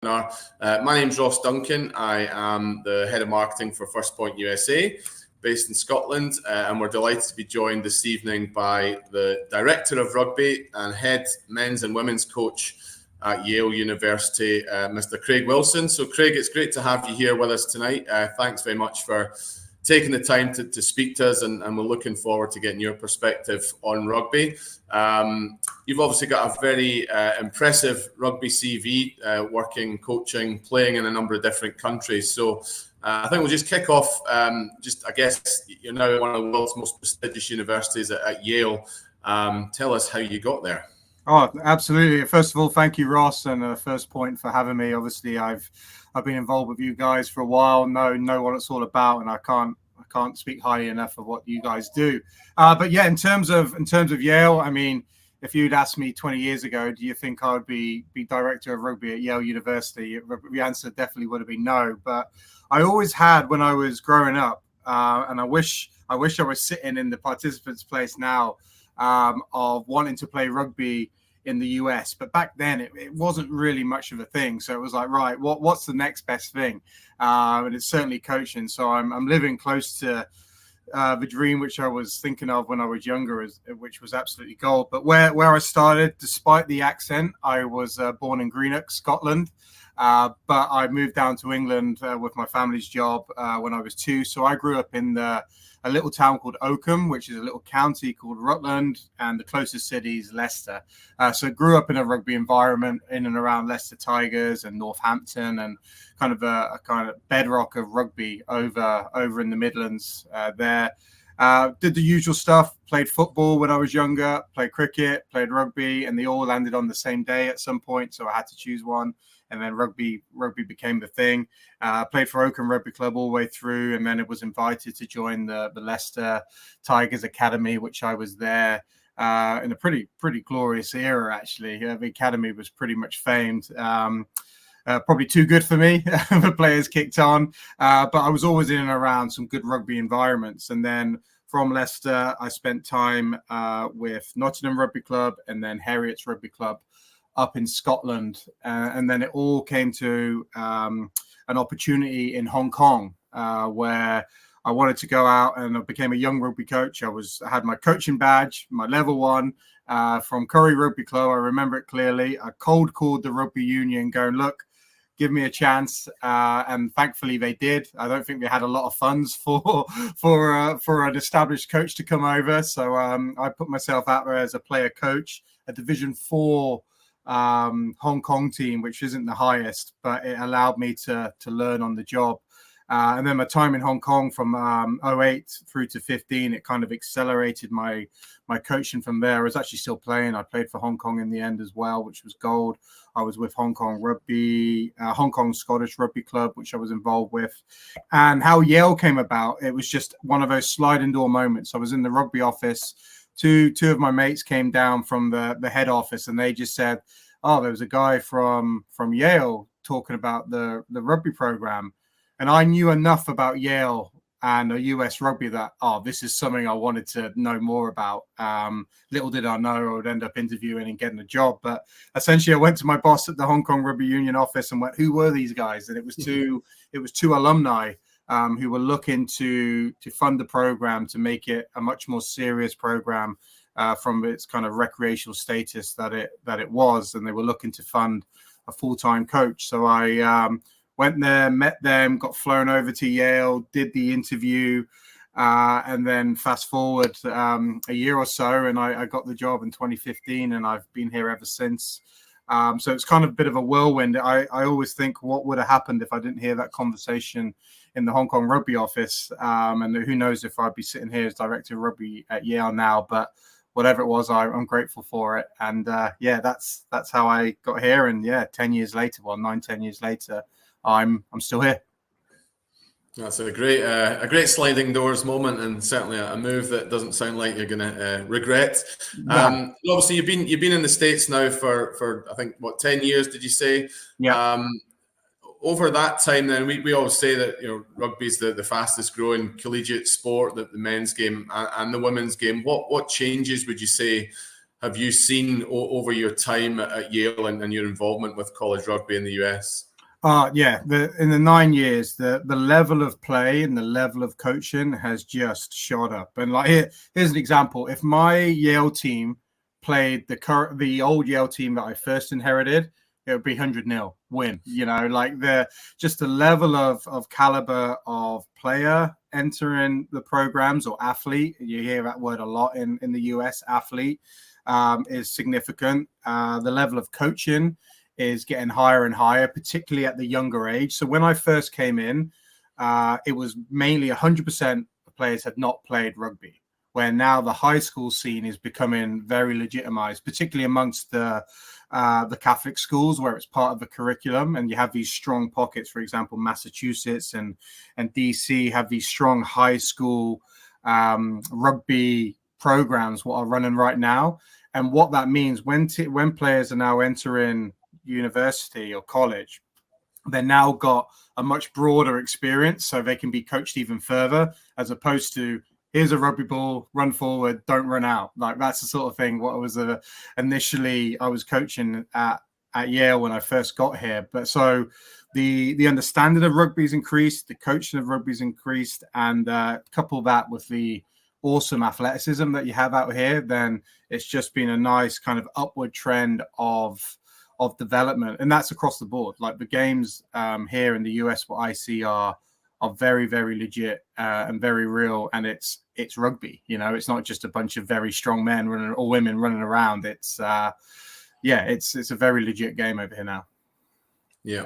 My name's Ross Duncan. I am the head of marketing for First Point USA, based in Scotland, and we're delighted to be joined this evening by the director of rugby and head men's and women's coach at Yale University, Mr. Craig Wilson. So, Craig, it's great to have you here with us tonight. Thanks very much for taking the time to speak to us, and we're looking forward to getting your perspective on rugby. You've obviously got a very impressive rugby CV, working, coaching, playing in a number of different countries. So I think we'll just kick off. I guess you're now one of the world's most prestigious universities at Yale. Tell us how you got there. Oh, absolutely. First of all, thank you, Ross, and First Point for having me. Obviously, I've been involved with you guys for a while, know what it's all about, and I can't speak highly enough of what you guys do. But yeah, in terms of Yale, I mean, if you'd asked me 20 years ago, do you think I would be director of rugby at Yale University? The answer definitely would have been no. But I always had, when I was growing up, and I wish I was sitting in the participants' place now, of wanting to play rugby in the US, but back then it wasn't really much of a thing. So it was like, right, what's the next best thing? And it's certainly coaching. So I'm living close to the dream which I was thinking of when I was younger, which was absolutely gold. But where I started, despite the accent, I was born in Greenock, Scotland. But I moved down to England with my family's job when I was 2. So I grew up in a little town called Oakham, which is a little county called Rutland, and the closest city is Leicester. So I grew up in a rugby environment in and around Leicester Tigers and Northampton, and kind of a kind of bedrock of rugby over in the Midlands there. Did the usual stuff, played football when I was younger, played cricket, played rugby, and they all landed on the same day at some point, so I had to choose one. And then rugby became the thing. Played for Oakham Rugby Club all the way through, and then it was invited to join the Leicester Tigers Academy, which I was there in a pretty glorious era, actually. The academy was pretty much famed. Probably too good for me. The players kicked on, but I was always in and around some good rugby environments. And then from Leicester, I spent time with Nottingham Rugby Club and then Heriot's Rugby Club up in Scotland, and then it all came to an opportunity in Hong Kong, where I wanted to go out, and I became a young rugby coach. I had my coaching badge, my level 1 from Curry Rugby Club. I remember it clearly. I cold called the rugby union, going, "Look, give me a chance," and thankfully they did. I don't think they had a lot of funds for an established coach to come over, so I put myself out there as a player coach, a Division 4 Hong Kong team, which isn't the highest, but it allowed me to learn on the job. And then my time in Hong Kong from 08 through to 15, it kind of accelerated my coaching from there. I was actually still playing. I played for Hong Kong in the end as well, which was gold. I was with Hong Kong Rugby, Hong Kong Scottish Rugby Club, which I was involved with. And how Yale came about, it was just one of those sliding door moments. I was in the rugby office. Two of my mates came down from the head office, and they just said, "Oh, there was a guy from Yale talking about the rugby program." And I knew enough about Yale and US rugby that, this is something I wanted to know more about. Little did I know I would end up interviewing and getting a job. But essentially, I went to my boss at the Hong Kong Rugby Union office and went, "Who were these guys?" And it was two alumni who were looking to fund the program to make it a much more serious program from its kind of recreational status that it was, and they were looking to fund a full-time coach. So I went there, met them, got flown over to Yale, did the interview, and then fast forward a year or so, and I got the job in 2015, and I've been here ever since. So it's kind of a bit of a whirlwind. I always think, what would have happened if I didn't hear that conversation in the Hong Kong rugby office? And who knows if I'd be sitting here as director of rugby at Yale now. But whatever it was, I'm grateful for it. And that's how I got here. And 10 years later, 10 years later, I'm still here. That's a great sliding doors moment, and certainly a move that doesn't sound like you're going to regret. No. Obviously, you've been in the States now for I think 10 years? Did you say? Yeah. Over that time, then we always say that rugby is the fastest growing collegiate sport, the men's game and the women's game. What changes would you say have you seen over your time at Yale and your involvement with college rugby in the US? Yeah. In the 9 years, the level of play and the level of coaching has just shot up. And like here's an example. If my Yale team played the old Yale team that I first inherited, it would be 100-0 win. You know, like the level of caliber of player entering the programs, or athlete. You hear that word a lot in the US. Athlete is significant. The level of coaching is getting higher and higher, particularly at the younger age. So when I first came in, it was mainly 100% of players had not played rugby, where now the high school scene is becoming very legitimized, particularly amongst the Catholic schools, where it's part of the curriculum. And you have these strong pockets. For example, Massachusetts and DC have these strong high school rugby programs what are running right now. And what that means when players are now entering university or college, they're now got a much broader experience, so they can be coached even further, as opposed to here's a rugby ball, run forward, don't run out. Like that's the sort of thing what I was initially I was coaching at Yale when I first got here. But so the understanding of rugby's increased, the coaching of rugby's increased, and couple that with the awesome athleticism that you have out here, then it's just been a nice kind of upward trend of development. And that's across the board. Like the games here in the US, what I see are very, very legit and very real. And it's rugby, you know, it's not just a bunch of very strong men running or women running around. It's it's a very legit game over here now. Yeah.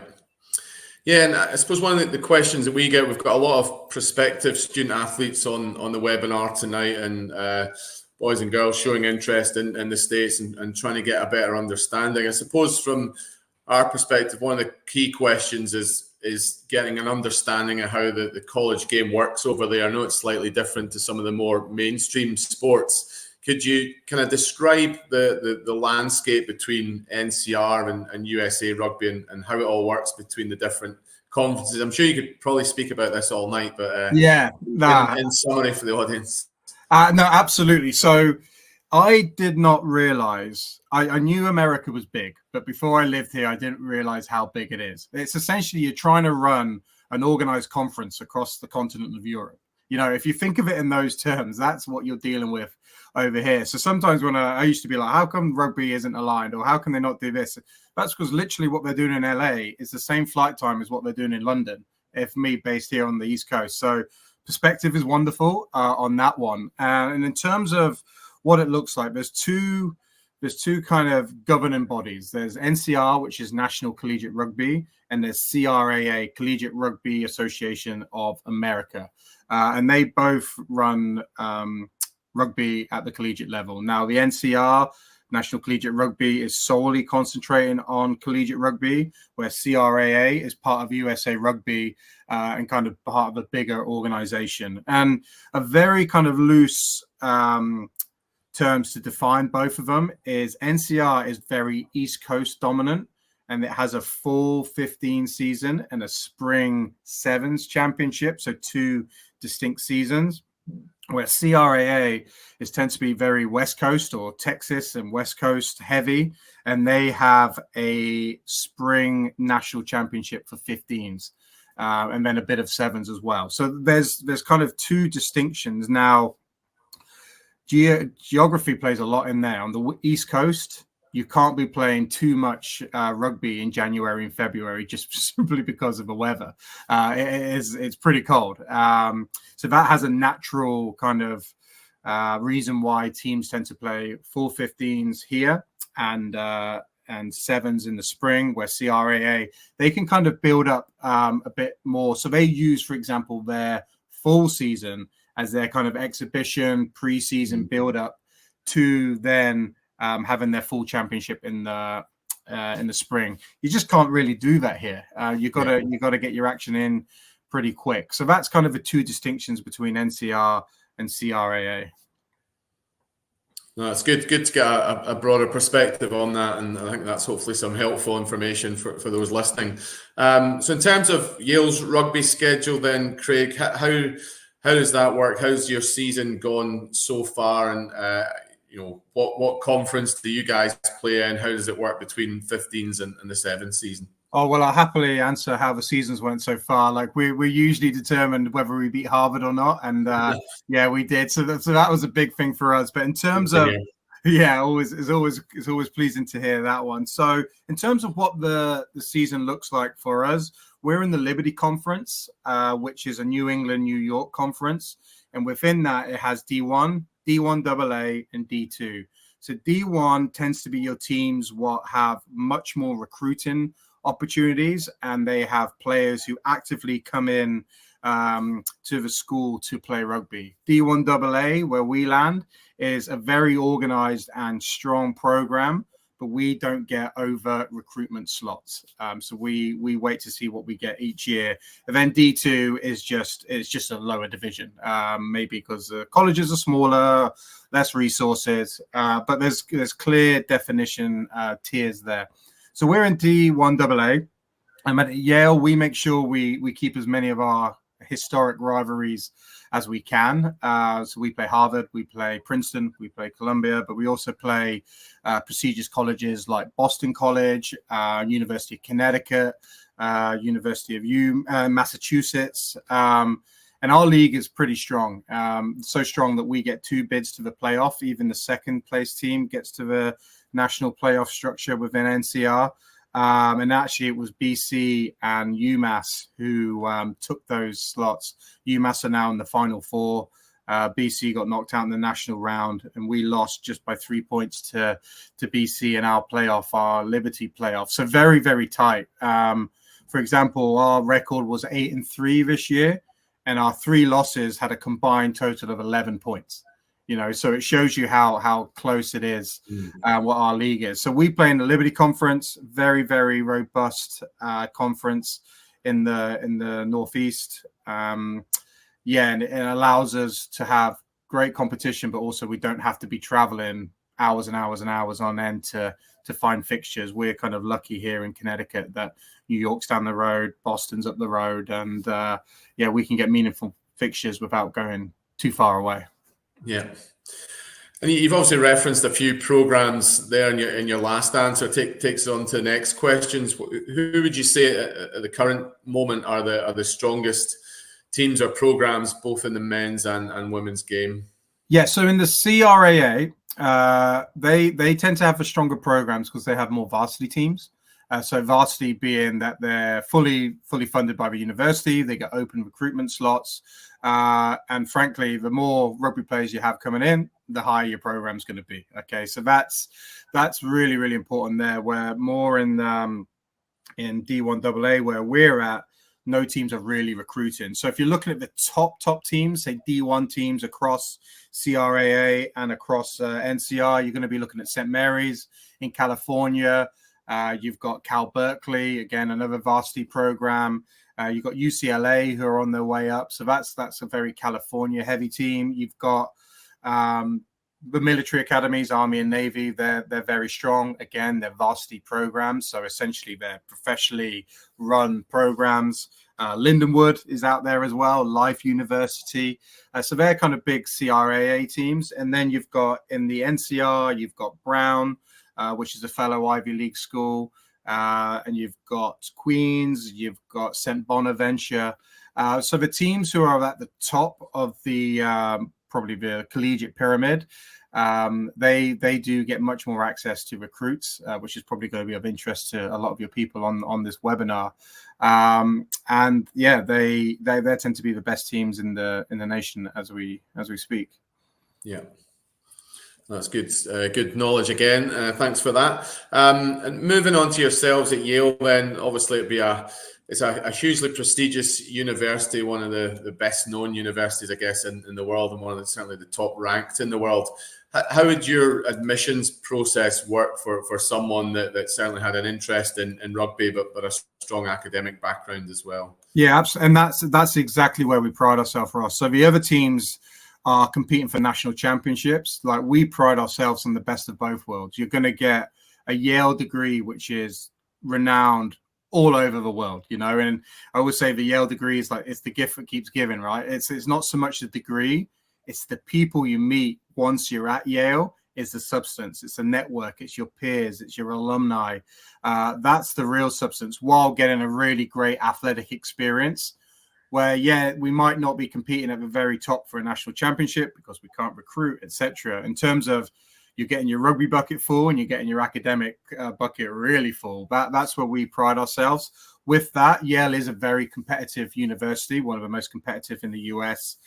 Yeah, and I suppose one of the questions that we get, we've got a lot of prospective student athletes on the webinar tonight, and boys and girls showing interest in the States and trying to get a better understanding. I suppose from our perspective, one of the key questions is getting an understanding of how the college game works over there. I know it's slightly different to some of the more mainstream sports. Could you kind of describe the landscape between NCR and USA Rugby and how it all works between the different conferences? I'm sure you could probably speak about this all night, but in summary for the audience. No, absolutely. So I did not realize, I knew America was big, but before I lived here, I didn't realize how big it is. It's essentially you're trying to run an organized conference across the continent of Europe. You know, if you think of it in those terms, that's what you're dealing with over here. So sometimes when I used to be like, how come rugby isn't aligned, or how can they not do this? That's because literally what they're doing in LA is the same flight time as what they're doing in London, if me based here on the East Coast. So perspective is wonderful on that one. And in terms of what it looks like, there's two kind of governing bodies. There's NCR, which is National Collegiate Rugby, and there's CRAA, Collegiate Rugby Association of America. And they both run rugby at the collegiate level. Now, the NCR, National Collegiate Rugby, is solely concentrating on collegiate rugby, where CRAA is part of USA Rugby and kind of part of a bigger organization. And a very kind of loose terms to define both of them is NCR is very East Coast dominant, and it has a full 15 season and a spring sevens championship, so two distinct seasons, where CRAA tends to be very West Coast or Texas and West Coast heavy, and they have a spring national championship for 15s and then a bit of sevens as well. So there's kind of two distinctions. Now, geography plays a lot in there. On the East Coast, you can't be playing too much rugby in January and February just simply because of the weather. It's pretty cold. So that has a natural kind of reason why teams tend to play full 15s here and sevens in the spring, where CRAA, they can kind of build up a bit more. So they use, for example, their full season as their kind of exhibition pre-season build up to then having their full championship in the spring. You just can't really do that here. You got to get your action in pretty quick. So that's kind of the two distinctions between NCR and CRAA. No, it's good to get a broader perspective on that, and I think that's hopefully some helpful information for those listening. So in terms of Yale's rugby schedule then, Craig, how does that work? How's your season gone so far? And what conference do you guys play in? How does it work between 15s and the 7th season? Oh, well, I'll happily answer how the seasons went so far. Like we usually determined whether we beat Harvard or not. And yeah, we did. So that was a big thing for us. But in terms of, yeah, it's always pleasing to hear that one. So in terms of what the season looks like for us, we're in the Liberty Conference, which is a New England, New York conference. And within that, it has D1, D1AA, and D2. So D1 tends to be your teams what have much more recruiting opportunities, and they have players who actively come in to the school to play rugby. D1AA, where we land, is a very organized and strong program, but we don't get overt recruitment slots. So we wait to see what we get each year. And then D2 is just a lower division, maybe because the colleges are smaller, less resources, but there's clear definition tiers there. So we're in D1AA. And at Yale, we make sure we keep as many of our historic rivalries as we can. So we play Harvard, we play Princeton, we play Columbia, but we also play prestigious colleges like Boston College, University of Connecticut, University of Massachusetts. And our league is pretty strong, so strong that we get 2 bids to the playoff. Even the second place team gets to the national playoff structure within NCR. And actually it was BC and UMass who took those slots. UMass are now in the Final Four. BC got knocked out in the national round, and we lost just by 3 points to BC in our playoff, our Liberty playoff. So very, very tight. For example, our record was 8-3 this year, and our 3 losses had a combined total of 11 points. So it shows you how close it is, what our league is. So we play in the Liberty Conference, very, very robust conference in the Northeast. And it allows us to have great competition, but also we don't have to be traveling hours and hours and hours on end to find fixtures. We're kind of lucky here in Connecticut that New York's down the road, Boston's up the road, and we can get meaningful fixtures without going too far away. Yeah. And you've also referenced a few programs there in your last answer. Takes on to the next questions. Who would you say at the current moment are the strongest teams or programs, both in the men's and women's game? Yeah, so in the CRAA, they tend to have the stronger programs because they have more varsity teams. So varsity being that they're fully funded by the university, they get open recruitment slots. And frankly, the more rugby players you have coming in, the higher your program's going to be. Okay, so that's really, really important there. Where more in D1AA, where we're at, no teams are really recruiting. So if you're looking at the top teams, say D1 teams across CRAA and across NCR, you're going to be looking at St. Mary's in California. You've got Cal Berkeley, again, another varsity program. You've got UCLA who are on their way up. So that's a very California heavy team. You've got the military academies, Army and Navy. They're very strong. Again, they're varsity programs. So essentially they're professionally run programs. Lindenwood is out there as well, Life University. So they're kind of big CRAA teams. And then you've got in the NCR, you've got Brown, which is a fellow Ivy League school. And you've got Queens, you've got St. Bonaventure. So the teams who are at the top of the probably the collegiate pyramid, they do get much more access to recruits, which is probably going to be of interest to a lot of your people on this webinar. And yeah, they tend to be the best teams in the nation as we speak. Yeah. That's good. Good knowledge again. Thanks for that. And moving on to yourselves at Yale, then obviously it's a hugely prestigious university, one of the best known universities, I guess, in the world, and one of the certainly the top ranked in the world. How would your admissions process work for someone that certainly had an interest in rugby, but a strong academic background as well? Yeah, absolutely. And that's exactly where we pride ourselves, Ross. So the other teams are competing for national championships. Like, we pride ourselves on the best of both worlds. You're going to get a Yale degree, which is renowned all over the world, and I always say the Yale degree is like, it's the gift that keeps giving, right? It's not so much the degree, it's the people you meet once you're at Yale is the substance. It's a network. It's your peers. It's your alumni. That's the real substance, while getting a really great athletic experience where, yeah, we might not be competing at the very top for a national championship because we can't recruit, etc. In terms of you're getting your rugby bucket full and you're getting your academic bucket really full. That's where we pride ourselves. With that, Yale is a very competitive university, one of the most competitive in the US,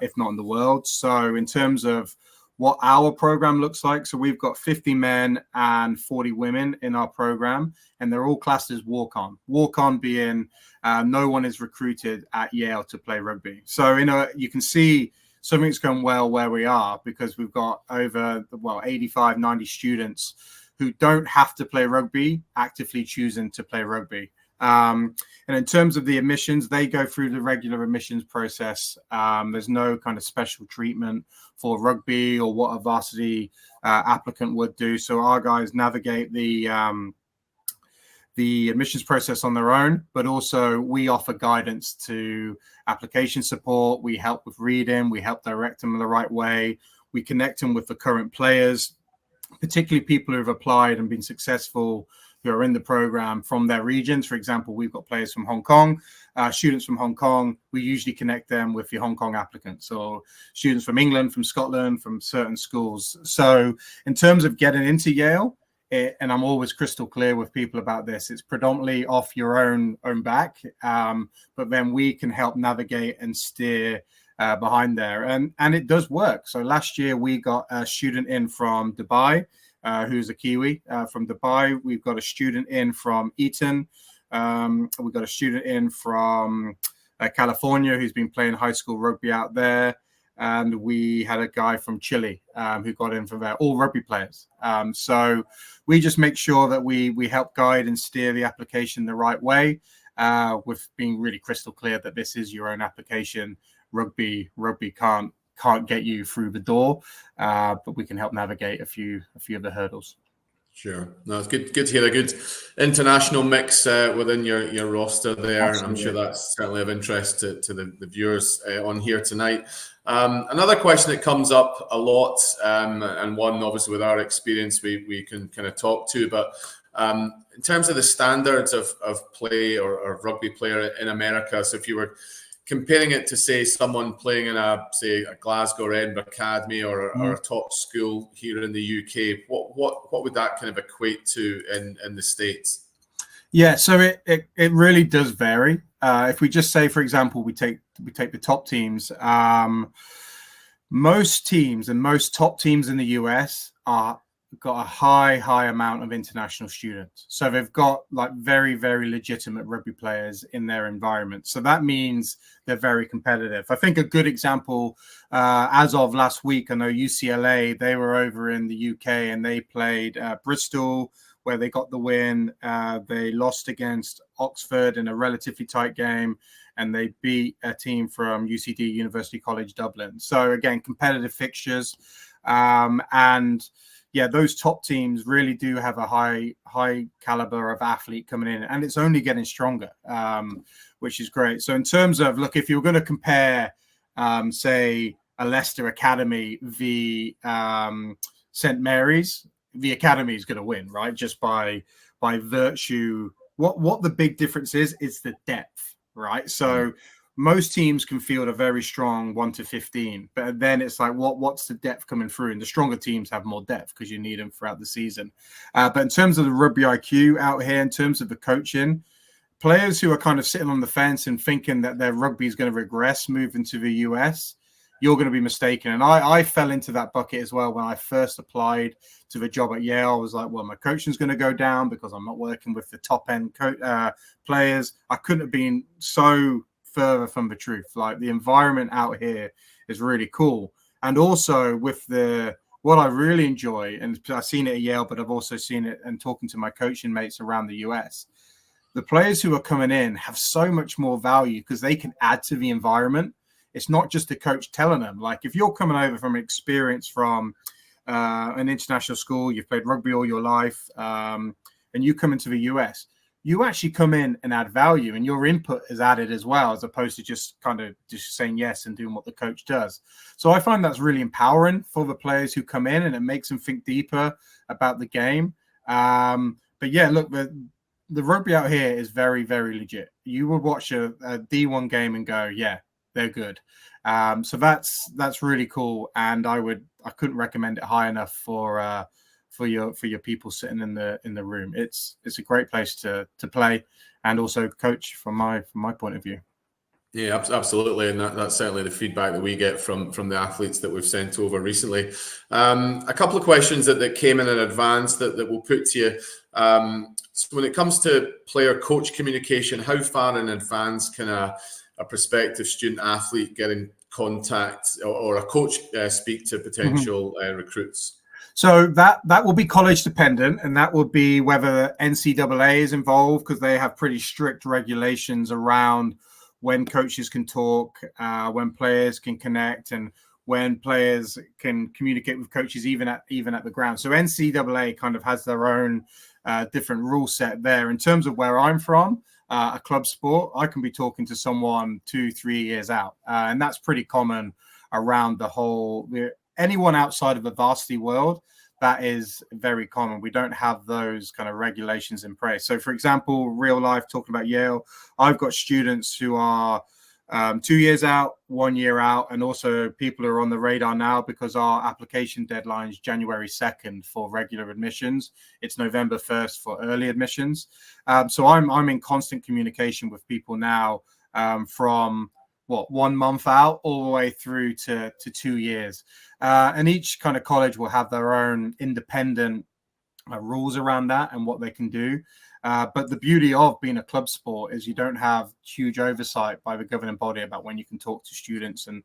if not in the world. So in terms of what our program looks like, so we've got 50 men and 40 women in our program, and they're all classed as walk-on. Walk-on being no one is recruited at Yale to play rugby. So you can see something's going well where we are, because we've got over 85, 90 students who don't have to play rugby actively choosing to play rugby. And in terms of the admissions, they go through the regular admissions process. There's no kind of special treatment for rugby or what a varsity applicant would do. So our guys navigate the admissions process on their own, but also we offer guidance to application support. We help with reading. We help direct them in the right way. We connect them with the current players, particularly people who have applied and been successful, who are in the program from their regions. For example, we've got players from Hong Kong, students from Hong Kong. We usually connect them with the Hong Kong applicants, or students from England, from Scotland, from certain schools. So in terms of getting into Yale, and I'm always crystal clear with people about this, it's predominantly off your own back, but then we can help navigate and steer behind there, and it does work. So last year we got a student in from Dubai, who's a Kiwi from Dubai. We've got a student in from Eton. We've got a student in from California who's been playing high school rugby out there. And we had a guy from Chile who got in from there, all rugby players. So we just make sure that we help guide and steer the application the right way, with being really crystal clear that this is your own application. Rugby can't get you through the door, but we can help navigate a few of the hurdles. Sure. No, it's good to hear a good international mix within your roster there. Absolutely. And I'm sure that's certainly of interest to the viewers on here tonight. Another question that comes up a lot, and one obviously with our experience we can kind of talk to, but in terms of the standards of play or rugby player in America, so if you were comparing it to, say, someone playing in a Glasgow or Edinburgh academy or a top school here in the UK, what would that kind of equate to in the States? Yeah, so it really does vary. If we just say, for example, we take the top teams, most teams and most top teams in the US got a high amount of international students. So they've got like very, very legitimate rugby players in their environment. So that means they're very competitive. I think a good example, as of last week, I know UCLA, they were over in the UK and they played Bristol, where they got the win. They lost against Oxford in a relatively tight game, and they beat a team from UCD, University College Dublin. So again, competitive fixtures. And yeah, those top teams really do have a high caliber of athlete coming in, and it's only getting stronger, which is great. So in terms of, look, if you're going to compare, say, a Leicester Academy v St. Mary's, the Academy is going to win, right? Just by virtue. What the big difference is the depth, right? So most teams can field a very strong 1 to 15, but then it's like, what's the depth coming through? And the stronger teams have more depth because you need them throughout the season. But in terms of the rugby IQ out here, in terms of the coaching, players who are kind of sitting on the fence and thinking that their rugby is going to regress moving to the US, you're going to be mistaken. And I fell into that bucket as well when I first applied to the job at Yale. I was like, well, my coaching is going to go down because I'm not working with the top end players. I couldn't have been so further from the truth. Like, the environment out here is really cool. And also with what I really enjoy, and I've seen it at Yale, but I've also seen it and talking to my coaching mates around the US, the players who are coming in have so much more value because they can add to the environment. It's not just the coach telling them. Like, if you're coming over from experience from an international school, you've played rugby all your life, and you come into the US, you actually come in and add value, and your input is added as well, as opposed to just saying yes and doing what the coach does. So I find that's really empowering for the players who come in, and it makes them think deeper about the game. But yeah, look, the rugby out here is very, very legit. You would watch a D1 game and go, yeah, they're good. So that's really cool, and I couldn't recommend it high enough for your people sitting in the room. It's a great place to play and also coach from my point of view. Yeah, absolutely, and that's certainly the feedback that we get from the athletes that we've sent over recently. A couple of questions that came in advance that we'll put to you. So when it comes to player-coach communication, how far in advance can a prospective student athlete get in contact or a coach speak to potential recruits? So that will be college dependent, and that will be whether NCAA is involved, because they have pretty strict regulations around when coaches can talk, when players can connect, and when players can communicate with coaches even at the ground. So NCAA kind of has their own different rule set there. In terms of where I'm from, a club sport, I can be talking to someone 2-3 years out, and that's pretty common around anyone outside of the varsity world. That is very common. We don't have those kind of regulations in place. So, for example, real life, talking about Yale, I've got students who are 2 years out, 1 year out, and also people who are on the radar now because our application deadline is January 2nd for regular admissions. It's November 1st for early admissions. So I'm in constant communication with people now from 1 month out all the way through to 2 years. And each kind of college will have their own independent rules around that and what they can do. But the beauty of being a club sport is you don't have huge oversight by the governing body about when you can talk to students and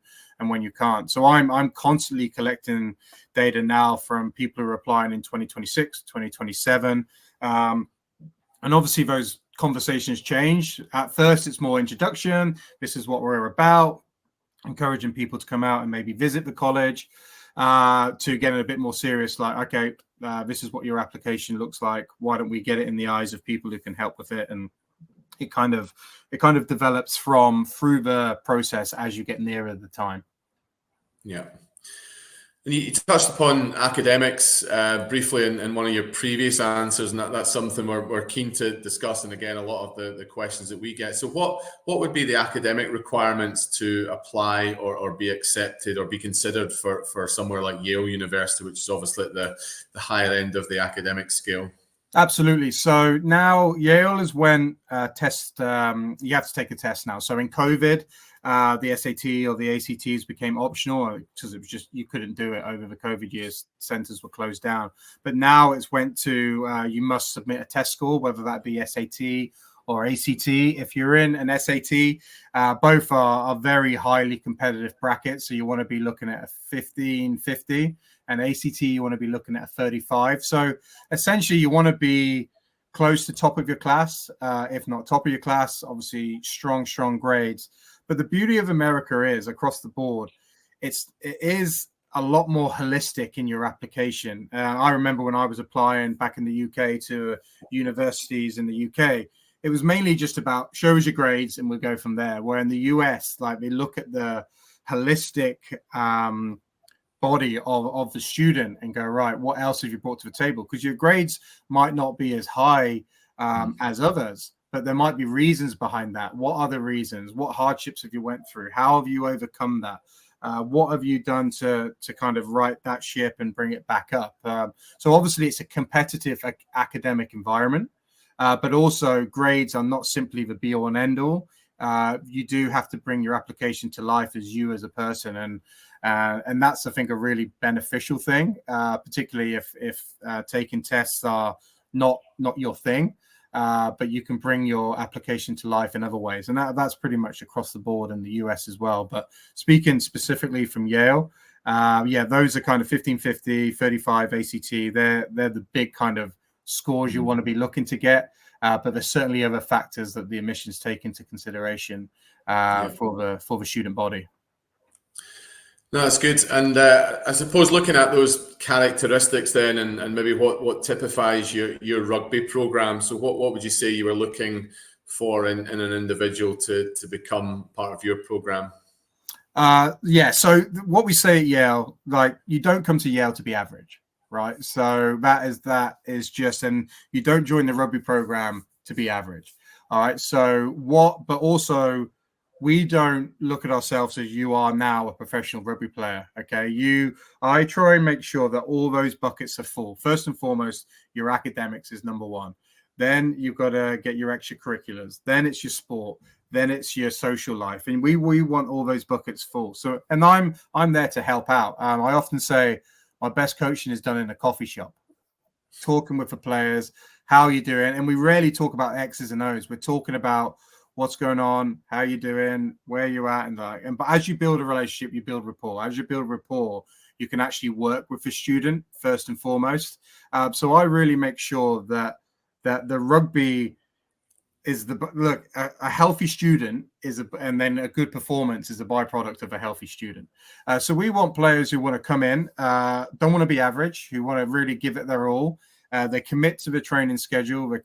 when you can't. So I'm constantly collecting data now from people who are applying in 2026, 2027. And obviously those conversations change. At first, it's more introduction. This is what we're about, encouraging people to come out and maybe visit the college, to get a bit more serious, like, okay, this is what your application looks like. Why don't we get it in the eyes of people who can help with it? And it kind of develops through the process as you get nearer the time. Yeah. And you touched upon academics briefly in one of your previous answers, and that's something we're keen to discuss. And again, a lot of the questions that we get. So what would be the academic requirements to apply or be accepted or be considered for somewhere like Yale University, which is obviously at the higher end of the academic scale? Absolutely. So now Yale is when test, you have to take a test now. So in COVID, the SAT or the ACTs became optional because it was just, you couldn't do it over the COVID years. Centers were closed down. But now it's went to, you must submit a test score, whether that be SAT or ACT. If you're in an SAT, both are very highly competitive brackets. So you want to be looking at a 1550, and ACT, you want to be looking at a 35. So essentially you want to be close to top of your class, if not top of your class, obviously strong grades. But the beauty of America is, across the board, it is a lot more holistic in your application. I remember when I was applying back in the UK to universities in the UK, it was mainly just about show us your grades and we'll go from there. Where in the US, like, they look at the holistic body of the student and go, right, what else have you brought to the table? Because your grades might not be as high as others, but there might be reasons behind that. What are the reasons? What hardships have you went through? How have you overcome that? What have you done to kind of right that ship and bring it back up? So obviously it's a competitive academic environment, but also grades are not simply the be all and end all. You do have to bring your application to life as you as a person. And that's, I think, a really beneficial thing, particularly if taking tests are not your thing. But you can bring your application to life in other ways. And that's pretty much across the board in the US as well. But speaking specifically from Yale, those are kind of 1550, 35 ACT. They're the big kind of scores you want to be looking to get. But there's certainly other factors that the admissions take into consideration for the student body. No, that's good. And I suppose looking at those characteristics then, and maybe what typifies your rugby program. So what would you say you were looking for in an individual to become part of your program? So what we say at Yale, like, you don't come to Yale to be average, right? So that is just, and you don't join the rugby program to be average. All right. But also we don't look at ourselves as you are now a professional rugby player. Okay. I try and make sure that all those buckets are full. First and foremost, your academics is number one. Then you've got to get your extracurriculars. Then it's your sport. Then it's your social life, and we want all those buckets full. So, and I'm there to help out. I often say my best coaching is done in a coffee shop, talking with the players, how you doing, and we rarely talk about X's and O's. We're talking about what's going on, how you doing, where you're at, but as you build a relationship, you build rapport. As you build rapport, you can actually work with the student first and foremost. So I really make sure that the rugby is a healthy student and then a good performance is a byproduct of a healthy student. So we want players who want to come in, don't want to be average, who want to really give it their all. They commit to the training schedule, they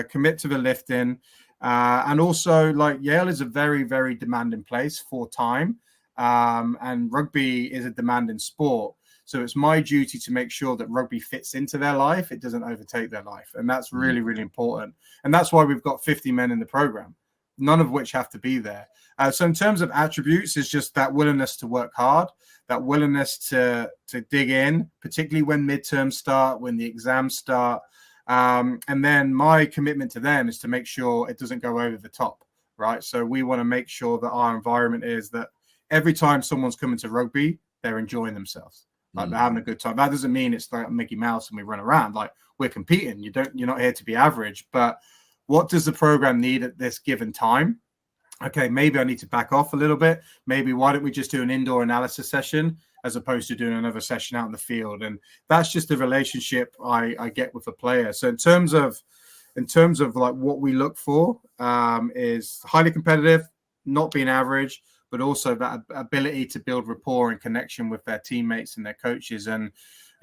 commit to the lifting, and also, like, Yale is a very, very demanding place for time, and rugby is a demanding sport. So it's my duty to make sure that rugby fits into their life. It doesn't overtake their life. And that's really, really important. And that's why we've got 50 men in the program, none of which have to be there. So in terms of attributes, it's just that willingness to work hard, that willingness to dig in, particularly when midterms start, when the exams start. And then my commitment to them is to make sure it doesn't go over the top, right? So we want to make sure that our environment is that every time someone's coming to rugby, they're enjoying themselves. Like, they're having a good time. That doesn't mean it's like Mickey Mouse and we run around. Like, we're competing. You're not here to be average. But what does the program need at this given time? Okay, maybe I need to back off a little bit. Maybe why don't we just do an indoor analysis session as opposed to doing another session out in the field? And that's just the relationship I get with a player. So in terms of like what we look for, is highly competitive, not being average, but also that ability to build rapport and connection with their teammates and their coaches, and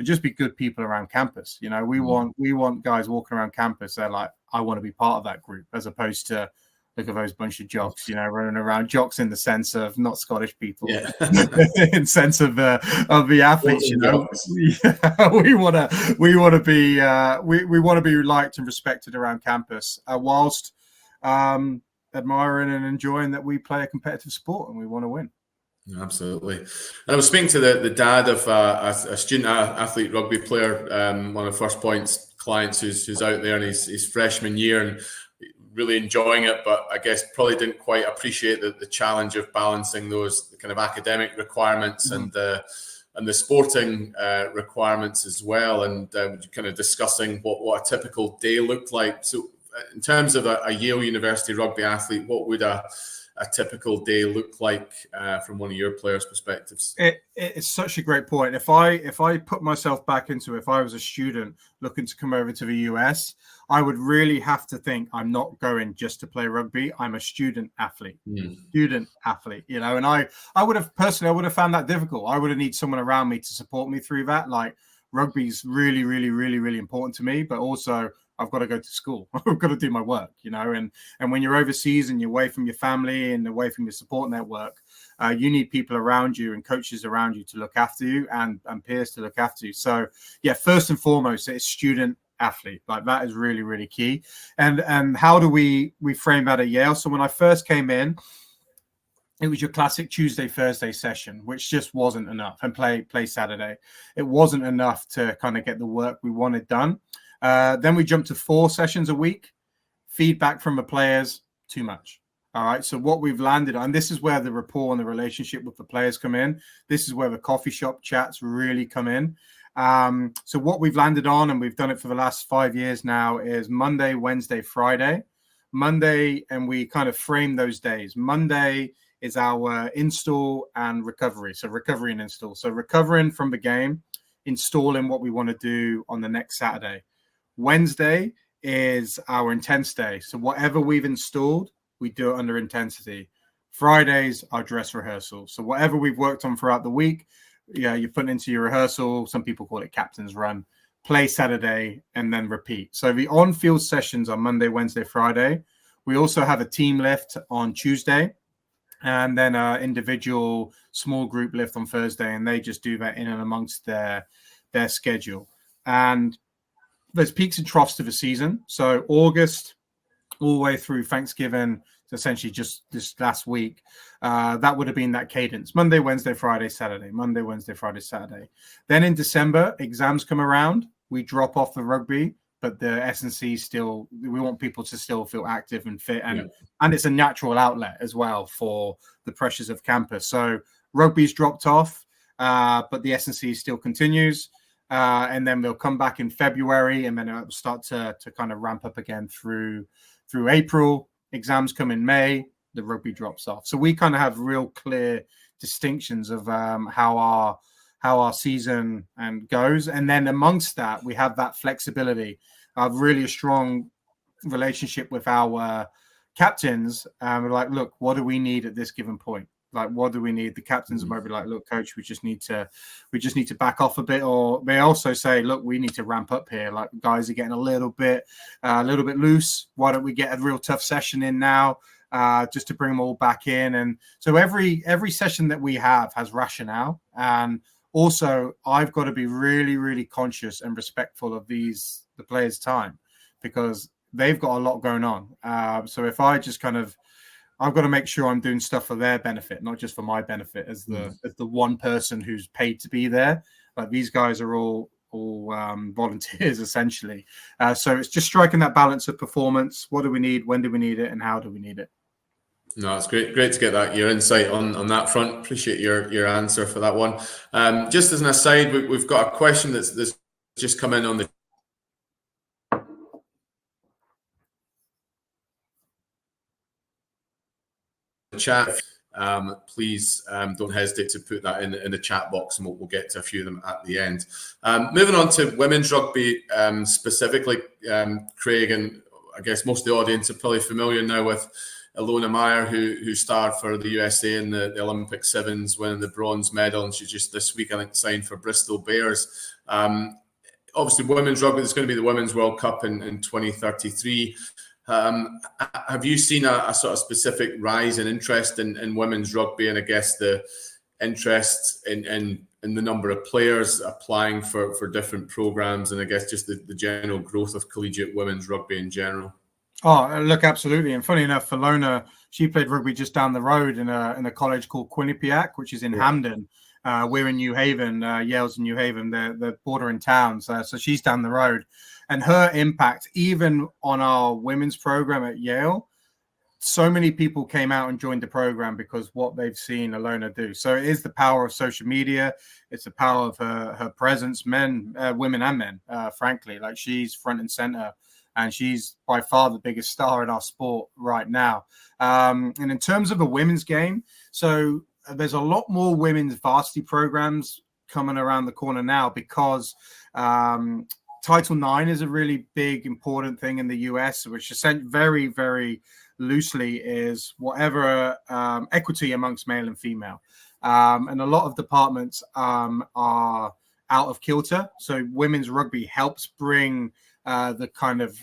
just be good people around campus. You know, we want guys walking around campus. They're like, I want to be part of that group, as opposed to look at those bunch of jocks, you know, running around. Jocks in the sense of not Scottish people, yeah. In sense of the athletes. You know, we want to be liked and respected around campus, whilst admiring and enjoying that we play a competitive sport and we want to win. Absolutely. And I was speaking to the dad of a student athlete rugby player, one of the First Point's clients who's out there in his freshman year and really enjoying it, but I guess probably didn't quite appreciate the challenge of balancing those kind of academic requirements and the sporting requirements as well, and kind of discussing what a typical day looked like. So in terms of a Yale University rugby athlete, what would a typical day look like from one of your players' perspectives? It's such a great point. If I put myself back into, if I was a student looking to come over to the US, I would really have to think, I'm not going just to play rugby. I'm a student athlete, you know, and I would have found that difficult. I would have needed someone around me to support me through that. Like, rugby's really, really, really, really important to me, but also I've got to go to school. I've got to do my work, you know, and when you're overseas and you're away from your family and away from your support network, you need people around you and coaches around you to look after you and peers to look after you. So yeah, first and foremost, it's student athlete. Like, that is really, really key. And how do we frame that at Yale? So when I first came in, it was your classic Tuesday, Thursday session, which just wasn't enough, and play Saturday. It wasn't enough to kind of get the work we wanted done. Then we jumped to 4 sessions a week. Feedback from the players, too much. All right. So what we've landed on, this is where the rapport and the relationship with the players come in. This is where the coffee shop chats really come in. So what we've landed on, and we've done it for the last 5 years now, is Monday, Wednesday, Friday. Monday, and we kind of frame those days. Monday is our install and recovery. So recovery and install. So recovering from the game, installing what we want to do on the next Saturday. Wednesday is our intense day. So whatever we've installed, we do it under intensity. Fridays are dress rehearsal. So whatever we've worked on throughout the week, you're putting into your rehearsal. Some people call it captain's run. Play Saturday and then repeat. So the on-field sessions are Monday, Wednesday, Friday. We also have a team lift on Tuesday, and then an individual small group lift on Thursday, and they just do that in and amongst their schedule. And there's peaks and troughs to the season. So August all the way through Thanksgiving, essentially just this last week, that would have been that cadence: Monday, Wednesday, Friday, Saturday, Monday, Wednesday, Friday, Saturday. Then in December, exams come around. We drop off the rugby, but the S&C still, we want people to still feel active and fit. And it's a natural outlet as well for the pressures of campus. So rugby's dropped off, but the S&C still continues. And then they'll come back in February, and then it'll start to kind of ramp up again through April. Exams come in May, the rugby drops off. So we kind of have real clear distinctions of how our season goes. And then amongst that, we have that flexibility. I have really a strong relationship with our captains. We're like, look, what do we need at this given point? Like, what do we need? The captains might be like, look, coach, we just need to back off a bit. Or they also say, look, we need to ramp up here. Like, guys are getting a little bit loose. Why don't we get a real tough session in now, just to bring them all back in? And so every session that we have has rationale. And also, I've got to be really, really conscious and respectful of the players' time, because they've got a lot going on. So if I just I've got to make sure I'm doing stuff for their benefit, not just for my benefit as the one person who's paid to be there. Like, these guys are all volunteers essentially. So it's just striking that balance of performance. What do we need? When do we need it? And how do we need it? No, it's great to get your insight on that front. Appreciate your answer for that one. Just as an aside, we've got a question that's just come in on the chat. Please don't hesitate to put that in the chat box, and we'll get to a few of them at the end. Moving on to women's rugby specifically, Craig, and I guess most of the audience are probably familiar now with Ilona Meyer, who starred for the USA in the Olympic Sevens, winning the bronze medal, and she just this week, I think, signed for Bristol Bears. Obviously, women's rugby, there's going to be the Women's World Cup in 2033. Have you seen a sort of specific rise in interest in women's rugby, and I guess the interest in the number of players applying for different programs, and I guess just the general growth of collegiate women's rugby in general? Oh, look, absolutely. And funny enough, Ilona, she played rugby just down the road in a college called Quinnipiac, which is in Hamden. We're in New Haven. Yale's in New Haven. They're bordering towns. So she's down the road. And her impact, even on our women's program at Yale, so many people came out and joined the program because what they've seen Ilona do. So it is the power of social media. It's the power of her presence, women and men, frankly. Like, she's front and center, and she's by far the biggest star in our sport right now. And in terms of the women's game, so there's a lot more women's varsity programs coming around the corner now, because Title IX is a really big, important thing in the US, which is very, very loosely is whatever equity amongst male and female. And a lot of departments are out of kilter. So women's rugby helps bring the kind of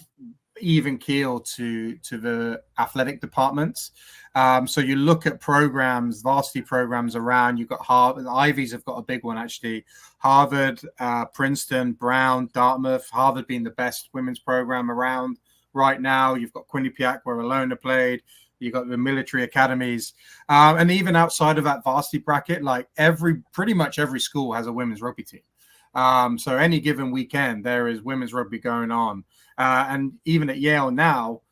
even keel to the athletic departments. So you look at programs, varsity programs around. You've got Harvard, the Ivies have got a big one actually. Harvard, Princeton, Brown, Dartmouth. Harvard being the best women's program around right now. You've got Quinnipiac, where Ilona played. You've got the military academies, and even outside of that varsity bracket, like pretty much every school has a women's rugby team. So any given weekend, there is women's rugby going on. And even at Yale now,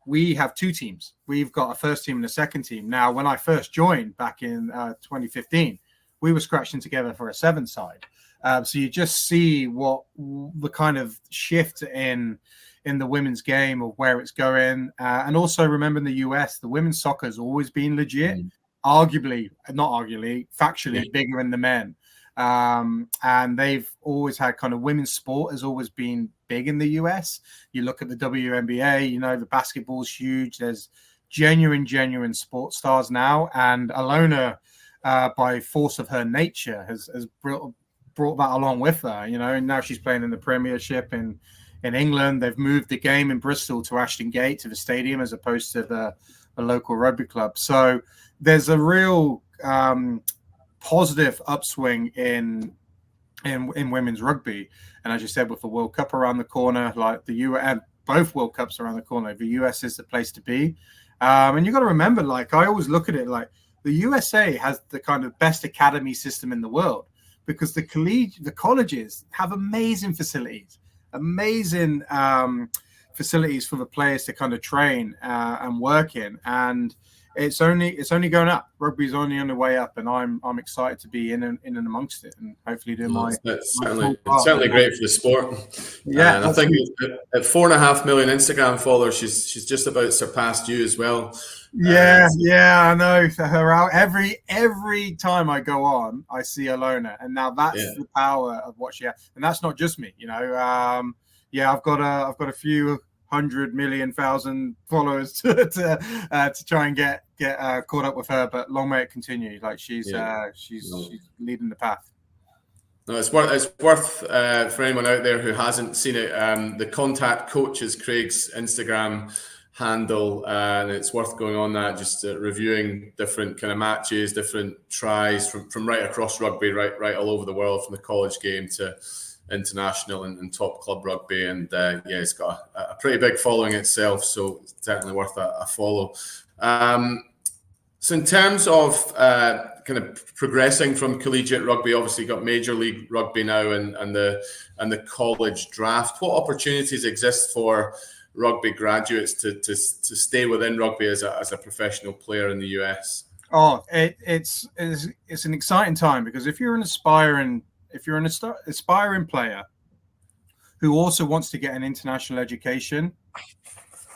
we have two teams. We've got a first team and a second team. Now, when I first joined back in 2015, we were scratching together for a 7-side. So you just see what the kind of shift in the women's game of where it's going. And also remember, in the US, the women's soccer has always been legit, factually bigger than the men. And they've always had kind of women's sport has always been big in the US. You look at the WNBA, the basketball's huge. There's genuine sports stars now. And Alona, by force of her nature, has brought that along with her, and now she's playing in the Premiership in England. They've moved the game in Bristol to Ashton Gate, to the stadium, as opposed to the local rugby club. So there's a real positive upswing in women's rugby. And as you said, with the World Cup around the corner, like the UN, both World Cups around the corner, the US is the place to be. And you got to remember, like, I always look at it like the USA has the kind of best academy system in the world, because the colleges have amazing facilities for the players to kind of train and work in, and it's only going up. Rugby's only on the way up, and I'm excited to be in and amongst it, and hopefully do it's certainly great for the sport. Yeah, and I think at 4.5 million Instagram followers, she's just about surpassed you as well. Yeah, I know. Her out every time I go on, I see Alona, and now that's the power of what she has, and that's not just me. I've got a few 100,000,000 followers to try and get caught up with her, but long may it continue. Like she's leading the path. No, it's worth for anyone out there who hasn't seen it. The Contact Coach is Craig's Instagram handle, and it's worth going on that, just reviewing different kind of matches, different tries from right across rugby, right all over the world, from the college game to international and top club rugby. And it's got a pretty big following itself, so it's certainly worth a follow. So in terms of kind of progressing from collegiate rugby, obviously got Major League Rugby now and the college draft. What opportunities exist for rugby graduates to stay within rugby as a professional player in the US? Oh, it's an exciting time, because if you're an aspiring player who also wants to get an international education,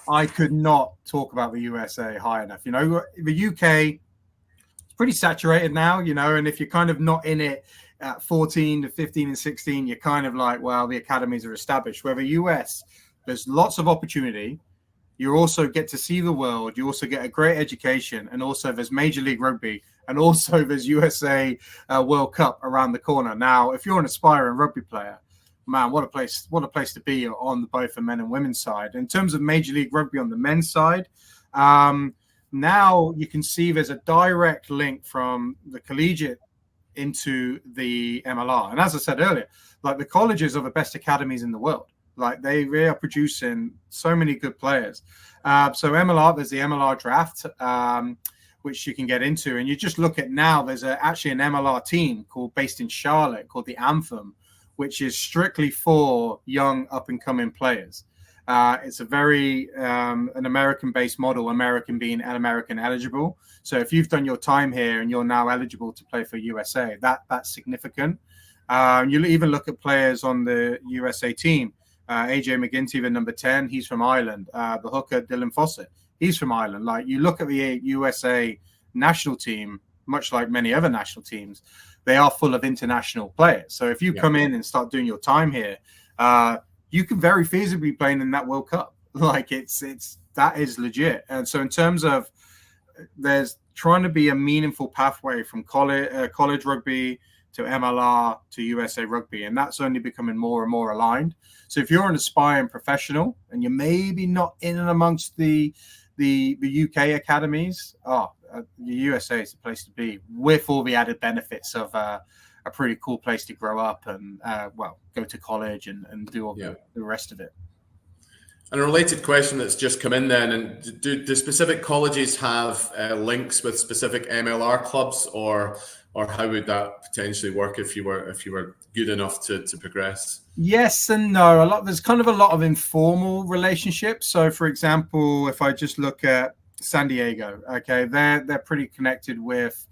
I could not talk about the USA high enough. The UK is pretty saturated now, and if you're kind of not in it at 14 to 15 and 16, you're kind of like, well, the academies are established. Where the US, there's lots of opportunity. You also get to see the world. You also get a great education, and also there's Major League Rugby, and also there's USA World Cup around the corner. Now, if you're an aspiring rugby player, man, what a place to be on both the men and women's side. In terms of Major League Rugby on the men's side, now you can see there's a direct link from the collegiate into the MLR. And as I said earlier, like, the colleges are the best academies in the world. Like, they really are producing so many good players. So MLR, there's the MLR draft, which you can get into. And you just look at now, there's actually an MLR team based in Charlotte called the Anthem, which is strictly for young up-and-coming players. It's a very an American-based model, American being American eligible. So if you've done your time here and you're now eligible to play for USA, that's significant. You'll even look at players on the USA team. AJ McGinty, the number 10, he's from Ireland. The hooker, Dylan Fawcett, he's from Ireland. Like, you look at the USA national team, much like many other national teams, they are full of international players. So if you come in and start doing your time here, you could very feasibly be playing in that World Cup. Like, that is legit. And so in terms of, there's trying to be a meaningful pathway from college rugby to MLR to USA Rugby, and that's only becoming more and more aligned. So if you're an aspiring professional and you're maybe not in and amongst the UK academies, the USA is the place to be, with all the added benefits of a pretty cool place to grow up and go to college and do all the rest of it. And a related question that's just come in then, and do specific colleges have links with specific MLR clubs, or how would that potentially work if you were good enough to progress? Yes and no. There's kind of a lot of informal relationships. So, for example, if I just look at San Diego, okay, they're pretty connected with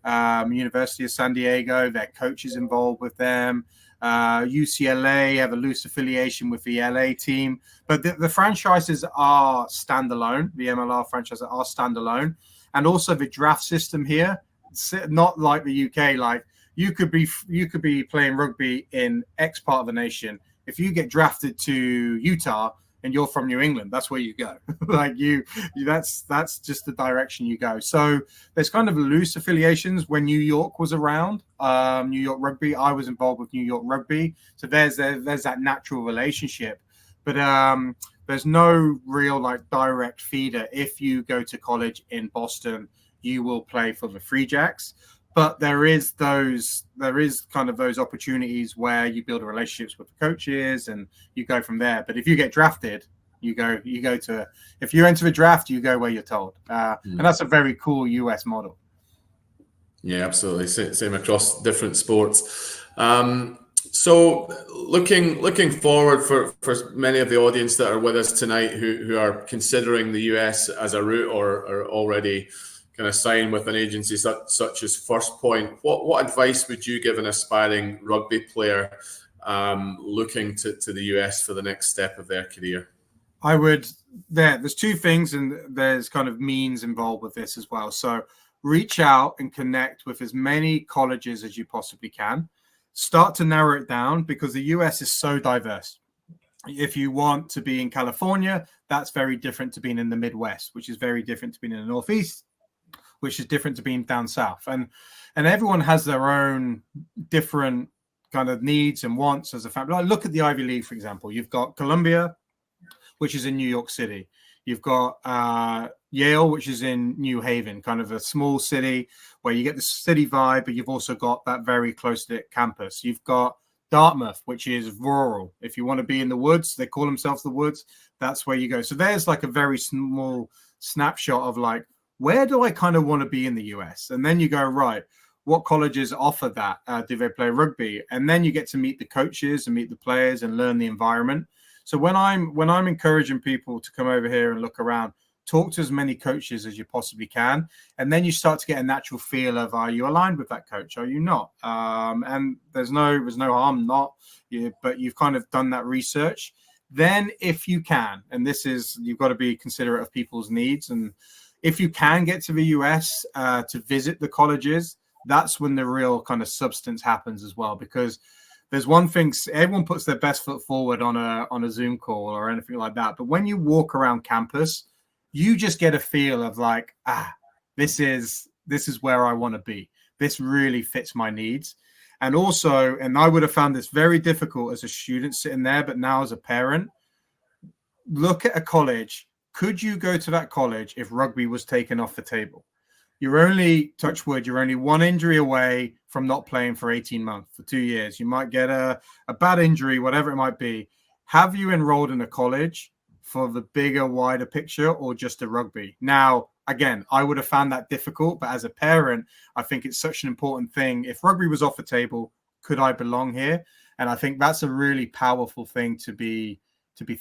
University of San Diego. Their coach is involved with them. UCLA have a loose affiliation with the LA team, but the franchises are standalone. The MLR franchises are standalone, and also the draft system here, not like the UK. Like, you could be playing rugby in X part of the nation. If you get drafted to Utah, and you're from New England, that's where you go. Like that's just the direction you go. So there's kind of loose affiliations. When New York was around, New York Rugby, I was involved with New York Rugby. So there's that natural relationship. But there's no real like direct feeder. If you go to college in Boston, you will play for the Free Jacks. But there is kind of those opportunities where you build relationships with the coaches and you go from there. But if you get drafted, you go to, if you enter the draft, you go where you're told. And that's a very cool US model. Yeah, absolutely. Same across different sports. So looking forward for many of the audience that are with us tonight who are considering the US as a route or are already kind of sign with an agency such as First Point, what advice would you give an aspiring rugby player looking to the US for the next step of their career? I would, there's two things, and there's kind of means involved with this as well. So reach out and connect with as many colleges as you possibly can. Start to narrow it down, because the US is so diverse. If you want to be in California, that's very different to being in the Midwest, which is very different to being in the Northeast, which is different to being down south. And everyone has their own different kind of needs and wants as a family. Like, look at the Ivy League, for example. You've got Columbia, which is in New York City. You've got Yale, which is in New Haven, kind of a small city where you get the city vibe, but you've also got that very close-knit campus. You've got Dartmouth, which is rural. If you want to be in the woods, they call themselves the woods, that's where you go. So there's like a very small snapshot of like, where do I kind of want to be in the US? And then you go, right, what colleges offer that? Do they play rugby? And then you get to meet the coaches and meet the players and learn the environment. So when I'm encouraging people to come over here and look around, talk to as many coaches as you possibly can. And then you start to get a natural feel of, are you aligned with that coach? Are you not? And there's no harm not, but you've kind of done that research. Then if you can, and this is, you've got to be considerate of people's needs, and if you can get to the US to visit the colleges, that's when the real kind of substance happens as well. Because there's one thing, everyone puts their best foot forward on a Zoom call or anything like that. But when you walk around campus, you just get a feel of like, this is where I want to be. This really fits my needs. And also, and I would have found this very difficult as a student sitting there, but now as a parent, look at a college. Could you go to that college if rugby was taken off the table? You're only, touch wood, you're only one injury away from not playing for 18 months, for 2 years. You might get a bad injury, whatever it might be. Have you enrolled in a college for the bigger, wider picture, or just a rugby? Now, again, I would have found that difficult, but as a parent, I think it's such an important thing. If rugby was off the table, could I belong here? And I think that's a really powerful thing to be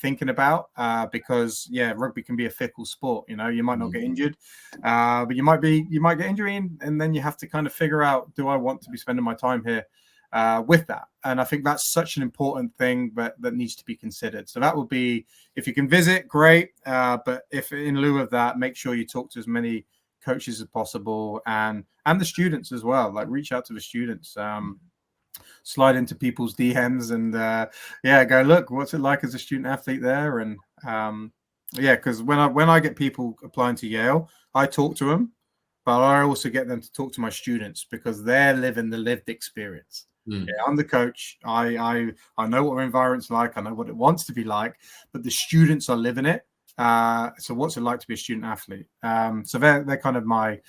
thinking about, because rugby can be a fickle sport. You know, you might not get injured, but you might get injury, and then you have to kind of figure out, do I want to be spending my time here with that? And I think that's such an important thing, but that needs to be considered. So that would be, if you can visit, great, but if in lieu of that, make sure you talk to as many coaches as possible, and the students as well. Like, reach out to the students. Slide into people's DMs and go, look, what's it like as a student athlete there? And because when I get people applying to Yale, I talk to them, but I also get them to talk to my students, because they're living the lived experience. Yeah, I'm the coach. I know what our environment's like. I know what it wants to be like, but the students are living it. So what's it like to be a student athlete? So they're kind of my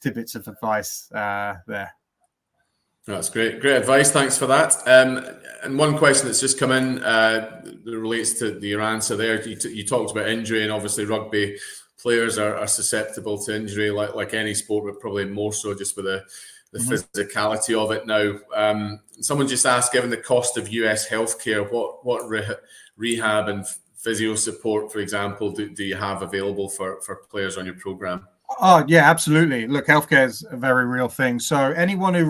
tidbits of advice there. That's great advice. Thanks for that. And one question that's just come in that relates to your answer there. You talked about injury, and obviously rugby players are susceptible to injury like any sport, but probably more so just with the physicality of it now. Someone just asked, given the cost of US healthcare, what rehab and physio support, for example, do you have available for players on your program? Oh, yeah, absolutely. Look, healthcare is a very real thing. So anyone who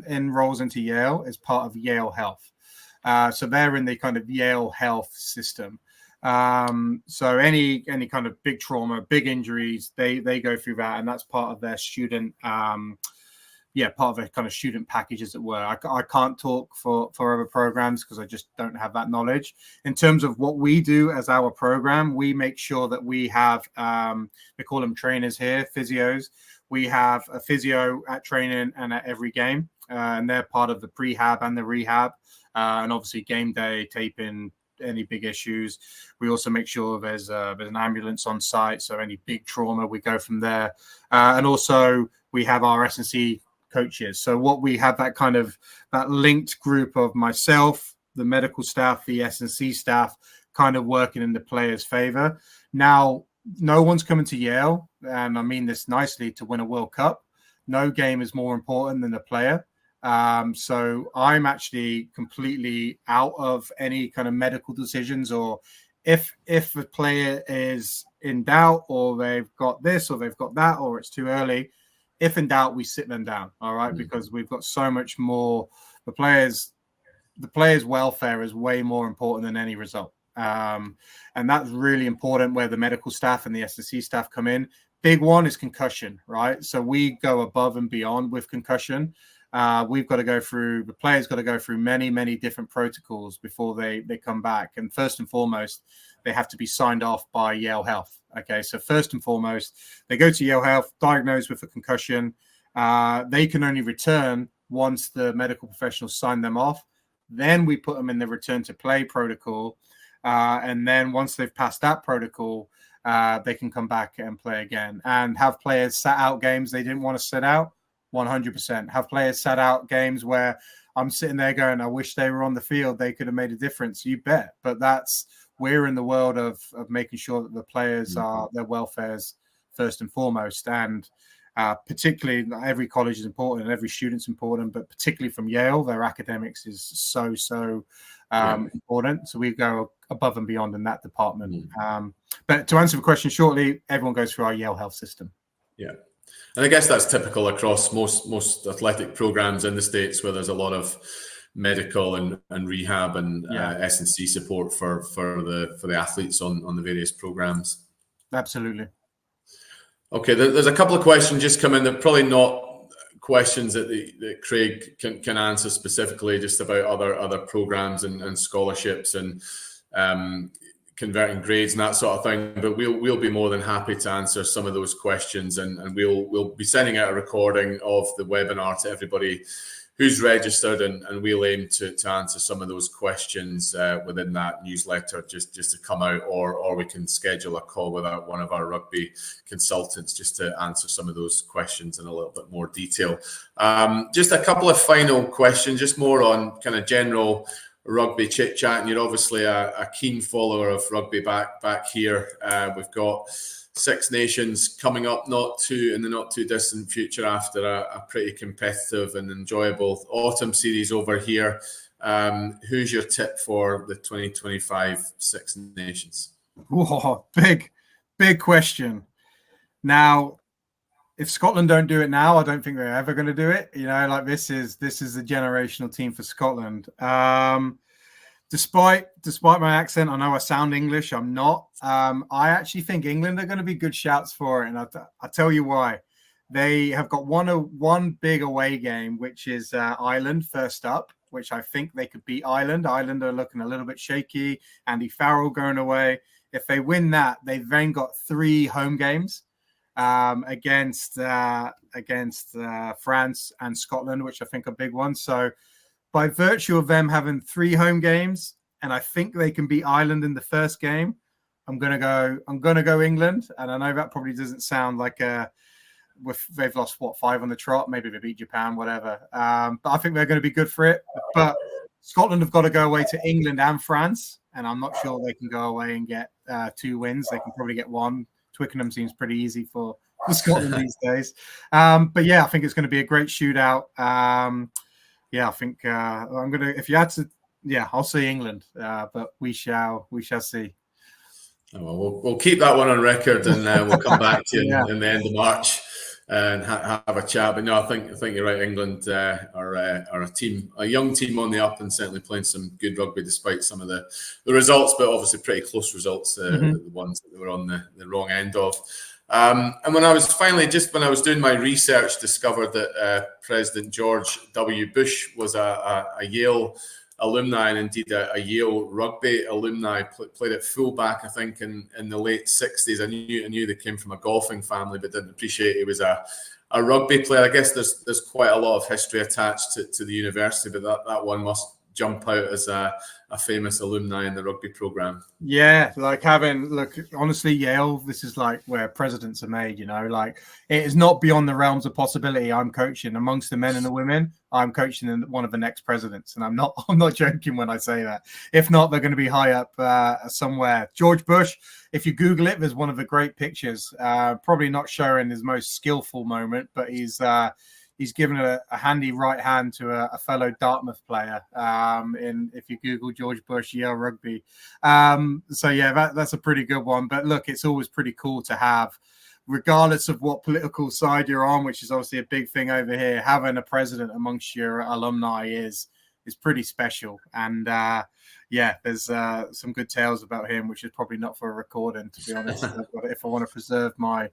enrolls into Yale is part of Yale Health. So they're in the kind of Yale Health system. So any kind of big trauma, big injuries, they go through that, and that's part of their student part of a kind of student package, as it were. I can't talk for other programs because I just don't have that knowledge. In terms of what we do as our program, we make sure that we have, we call them trainers here, physios. We have a physio at training and at every game, and they're part of the prehab and the rehab, and obviously game day, taping, any big issues. We also make sure there's an ambulance on site, so any big trauma, we go from there. And also we have our S&C coaches. So what we have that linked group of myself, the medical staff, the S&C staff, kind of working in the players' favor. Now, no one's coming to Yale, and I mean this nicely, to win a World Cup. No game is more important than the player. So I'm actually completely out of any kind of medical decisions, or if a player is in doubt, or they've got this or they've got that, or it's too early, if in doubt, we sit them down. All right. Because we've got so much more. The players' welfare is way more important than any result. And that's really important, where the medical staff and the S&C staff come in. Big one is concussion, right? So we go above and beyond with concussion. We've got to go through, the players got to go through many, many different protocols before they come back. And first and foremost, they have to be signed off by Yale Health. Okay, so first and foremost, they go to Yale Health, diagnosed with a concussion. They can only return once the medical professionals sign them off. Then we put them in the return to play protocol. And then once they've passed that protocol, they can come back and play again. And have players sat out games they didn't want to sit out? 100%. Have players sat out games where I'm sitting there going, I wish they were on the field, they could have made a difference. You bet. But we're in the world of making sure that the players their welfare's first and foremost. And particularly, every college is important and every student's important, but particularly from Yale, their academics is so important. So we go above and beyond in that department. But to answer the question shortly, everyone goes through our Yale Health system. Yeah. And I guess that's typical across most athletic programs in the States, where there's a lot of medical and rehab and S&C support for the athletes on the various programs. Absolutely. Okay, there's a couple of questions just come in. They're probably not questions that Craig can answer specifically, just about other programs and scholarships and converting grades and that sort of thing. But we'll be more than happy to answer some of those questions, and we'll be sending out a recording of the webinar to everybody who's registered, and we'll aim to answer some of those questions within that newsletter just to come out, or we can schedule a call with one of our rugby consultants just to answer some of those questions in a little bit more detail. Just a couple of final questions, just more on kind of general rugby chit chat. And you're obviously a keen follower of rugby back here. We've got Six Nations coming up in the not too distant future, after a pretty competitive and enjoyable autumn series over here. Who's your tip for the 2025 Six Nations? Whoa, big question. Now, if Scotland don't do it now, I don't think they're ever going to do it. Like this is a generational team for Scotland. Despite my accent, I know I sound English. I'm not. I actually think England are going to be good shouts for it, and I'll tell you why. They have got one big away game, which is Ireland first up, which I think they could beat Ireland. Ireland are looking a little bit shaky. Andy Farrell going away. If they win that, they've then got 3 home games against France and Scotland, which I think are big ones. So by virtue of them having 3 home games, and I think they can beat Ireland in the first game, I'm gonna go England. And I know that probably doesn't sound like they've lost 5 on the trot. Maybe they beat Japan, whatever. But I think they're going to be good for it. But Scotland have got to go away to England and France, and I'm not sure they can go away and get 2 wins. They can probably get 1. Twickenham seems pretty easy for Scotland these days. But yeah, I think it's going to be a great shootout. I think I'm going to, if you had to, I'll say England, but we shall see. Oh, well, we'll keep that one on record, and we'll come back to you in the end of March and have a chat. But no, I think you're right. England are a young team on the up, and certainly playing some good rugby despite some of the results, but obviously pretty close results, the ones that they were on the wrong end of. And when I was doing my research, discovered that President George W. Bush was a Yale alumni, and indeed a Yale rugby alumni. Played at fullback, I think, in the late 60s. I knew they came from a golfing family, but didn't appreciate he was a rugby player. I guess there's quite a lot of history attached to the university, but that one must jump out as a famous alumni in the rugby program. Yeah, like honestly, Yale, this is like where presidents are made, like it is not beyond the realms of possibility. I'm coaching amongst the men and the women. I'm coaching one of the next presidents, and I'm not joking when I say that. If not, they're going to be high up somewhere. George Bush, if you Google it, there's one of the great pictures, probably not showing his most skillful moment, but he's given a handy right hand to a fellow Dartmouth player. If you Google George Bush, Yale Rugby. So yeah, that's a pretty good one. But look, it's always pretty cool to have, regardless of what political side you're on, which is obviously a big thing over here, having a president amongst your alumni is pretty special. And yeah, there's some good tales about him, which is probably not for a recording, to be honest. If I want to preserve my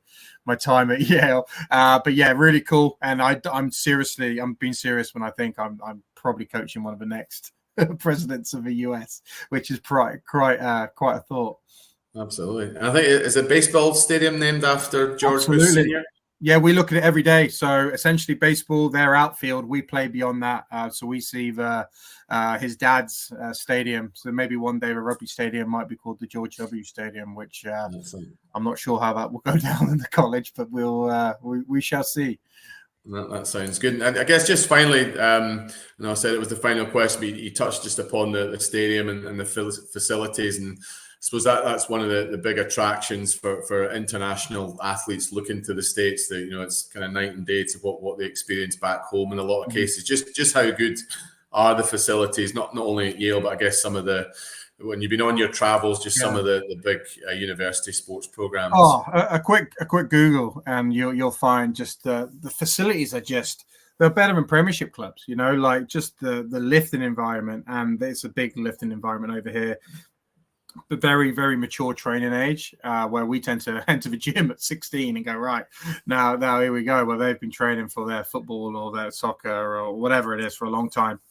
time at Yale, but yeah, really cool. And I'm being serious when I think I'm probably coaching one of the next presidents of the US, which is quite a thought. Absolutely. And I think it's a baseball stadium named after George Bush Sr. Yeah, we look at it every day. So essentially, baseball, their outfield, we play beyond that. So we see his dad's stadium. So maybe one day the rugby stadium might be called the George W. Stadium, which I'm not sure how that will go down in the college, but we shall see. That sounds good. And I guess just finally, I said it was the final question, but you touched just upon the stadium and the facilities, and I suppose that's one of the big attractions for international athletes looking to the States. That it's kind of night and day to what they experience back home in a lot of cases. Just how good are the facilities? Not only at Yale, but I guess some of when you've been on your travels, just some of the big university sports programs. Oh, a quick Google, and you'll find just the facilities are they're better than Premiership clubs. Like just the lifting environment, and it's a big lifting environment over here. But very, very mature training age, where we tend to enter the gym at 16 and go, right, now here we go. Well, they've been training for their football or their soccer or whatever it is for a long time.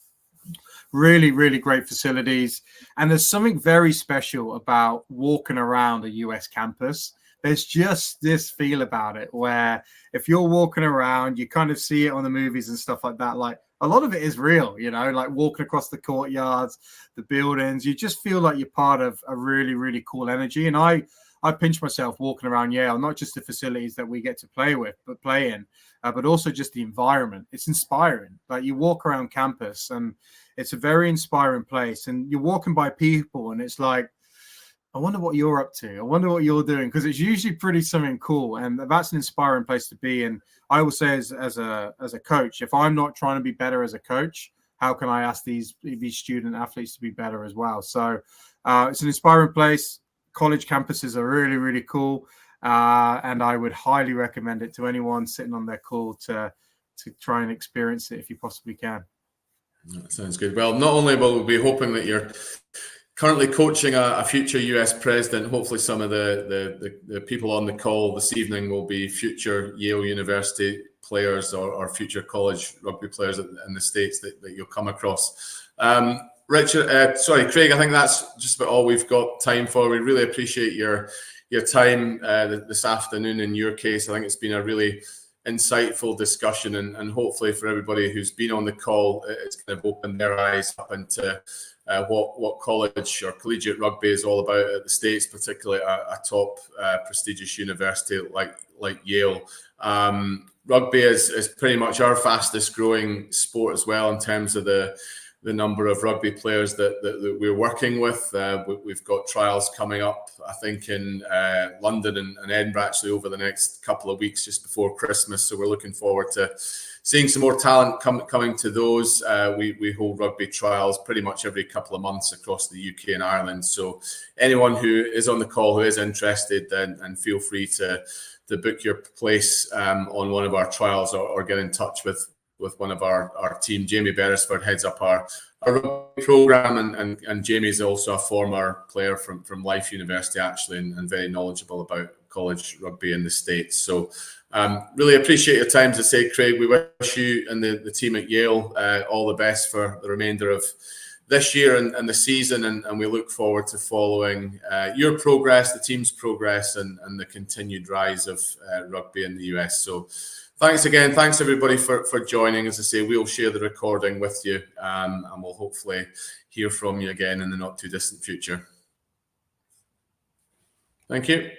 Really, really great facilities. And there's something very special about walking around a US campus. There's just this feel about it where if you're walking around, you kind of see it on the movies and stuff like that. Like a lot of it is real, like walking across the courtyards, the buildings. You just feel like you're part of a really, really cool energy. And I pinch myself walking around Yale, not just the facilities that we get to play in, but also just the environment. It's inspiring. Like you walk around campus and it's a very inspiring place, and you're walking by people and it's like, I wonder what you're up to. I wonder what you're doing, because it's usually pretty something cool, and that's an inspiring place to be. And I will say, as a coach, if I'm not trying to be better as a coach, how can I ask these student athletes to be better as well? So it's an inspiring place. College campuses are really, really cool, and I would highly recommend it to anyone sitting on their call to try and experience it if you possibly can. That sounds good. Well, not only will we be hoping that you're currently coaching a future US president, hopefully some of the people on the call this evening will be future Yale University players or future college rugby players in the States that you'll come across. Craig, I think that's just about all we've got time for. We really appreciate your time this afternoon. In your case, I think it's been a really insightful discussion, and hopefully for everybody who's been on the call, it's kind of opened their eyes up into what college or collegiate rugby is all about at the States, particularly a top prestigious university like Yale. Rugby is pretty much our fastest growing sport as well in terms of the number of rugby players that we're working with. We've got trials coming up, I think, in London and Edinburgh actually over the next couple of weeks just before Christmas. So we're looking forward to seeing some more talent coming to those. We hold rugby trials pretty much every couple of months across the UK and Ireland. So anyone who is on the call who is interested, then feel free to book your place on one of our trials or get in touch with one of our team. Jamie Beresford heads up our rugby program, and Jamie's also a former player from Life University, actually, and very knowledgeable about college rugby in the States. So really appreciate your time, to say, Craig. We wish you and the team at Yale all the best for the remainder of this year and the season, and we look forward to following your progress, the team's progress, and the continued rise of rugby in the US. So thanks again. Thanks everybody for joining. As I say, we'll share the recording with you, and we'll hopefully hear from you again in the not too distant future. Thank you.